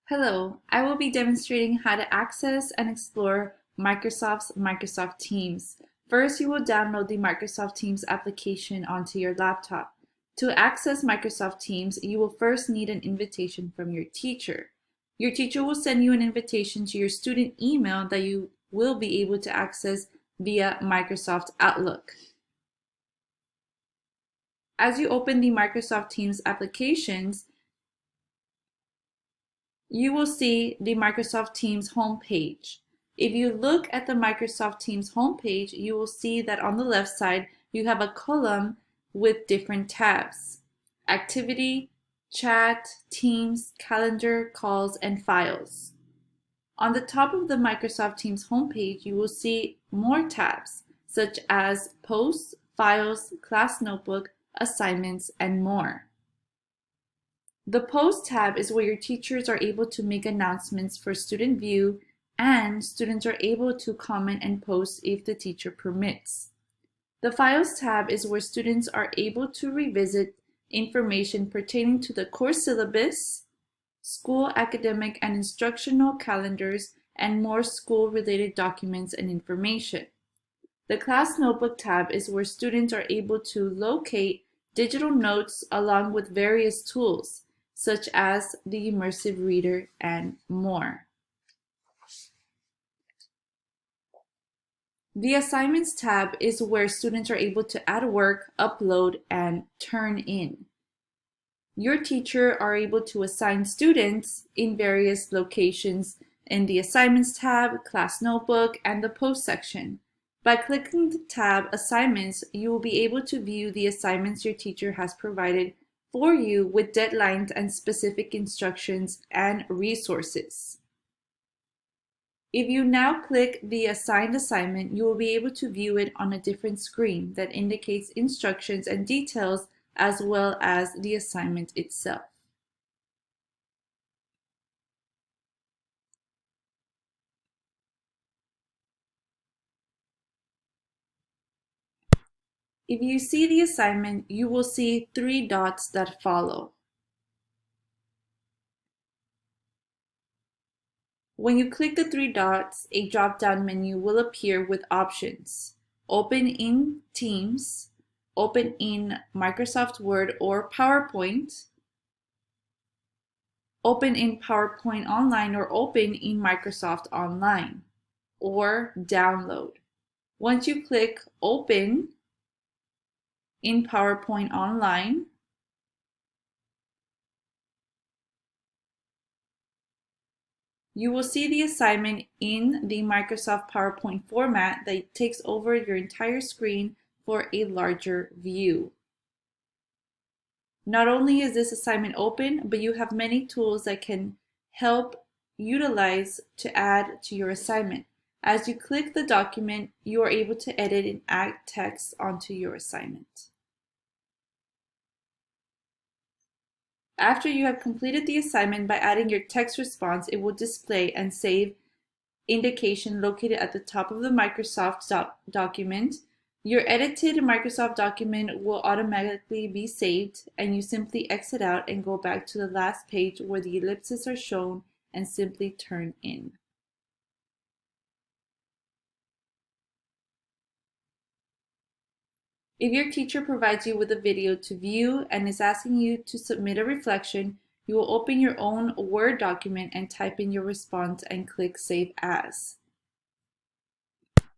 Hello, I will be demonstrating how to access and explore Microsoft's Microsoft Teams. First, you will download the Microsoft Teams application onto your laptop. To access Microsoft Teams, you will first need an invitation from your teacher. Your teacher will send you an invitation to your student email that you will be able to access via Microsoft Outlook. As you open the Microsoft Teams applications, you will see the Microsoft Teams homepage. If you look at the Microsoft Teams homepage, you will see that on the left side, you have a column with different tabs: Activity, Chat, Teams, Calendar, Calls, and Files. On the top of the Microsoft Teams homepage, you will see more tabs, such as Posts, Files, Class Notebook, Assignments, and more. The Post tab is where your teachers are able to make announcements for student view, and students are able to comment and post if the teacher permits. The Files tab is where students are able to revisit information pertaining to the course syllabus, school academic and instructional calendars, and more school-related documents and information. The Class Notebook tab is where students are able to locate digital notes along with various tools, such as the Immersive Reader and more. The Assignments tab is where students are able to add work, upload, and turn in. Your teacher are able to assign students in various locations in the Assignments tab, Class Notebook, and the Post section. By clicking the tab Assignments, you will be able to view the assignments your teacher has provided for you with deadlines and specific instructions and resources. If you now click the assigned assignment, you will be able to view it on a different screen that indicates instructions and details as well as the assignment itself. If you see the assignment, you will see three dots that follow. When you click the three dots, a drop-down menu will appear with options: Open in Teams, Open in Microsoft Word or PowerPoint, Open in PowerPoint Online or Open in Microsoft Online, or Download. Once you click Open in PowerPoint Online, you will see the assignment in the Microsoft PowerPoint format that takes over your entire screen for a larger view. Not only is this assignment open, but you have many tools that can help utilize to add to your assignment. As you click the document, you are able to edit and add text onto your assignment. After you have completed the assignment by adding your text response, it will display and save indication located at the top of the Microsoft document. Your edited Microsoft document will automatically be saved, and you simply exit out and go back to the last page where the ellipses are shown and simply turn in. If your teacher provides you with a video to view and is asking you to submit a reflection, you will open your own Word document and type in your response and click Save As.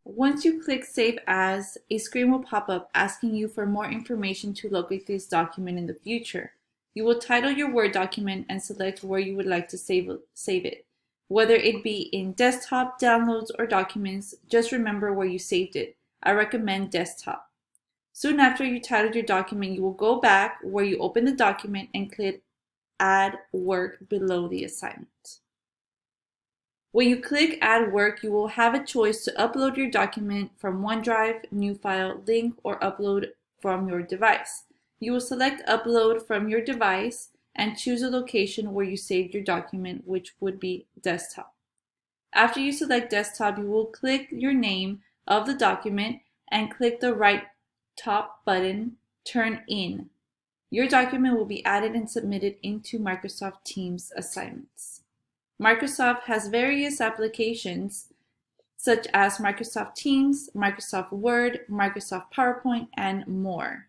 Once you click Save As, a screen will pop up asking you for more information to locate this document in the future. You will title your Word document and select where you would like to save it. Whether it be in desktop, downloads, or documents, just remember where you saved it. I recommend desktop. Soon after you titled your document, you will go back where you open the document and click Add Work below the assignment. When you click Add Work, you will have a choice to upload your document from OneDrive, New File, Link, or upload from your device. You will select Upload from your device and choose a location where you saved your document, which would be desktop. After you select desktop, you will click your name of the document and click the right top button, Turn In. Your document will be added and submitted into Microsoft Teams assignments. Microsoft has various applications such as Microsoft Teams, Microsoft Word, Microsoft PowerPoint, and more.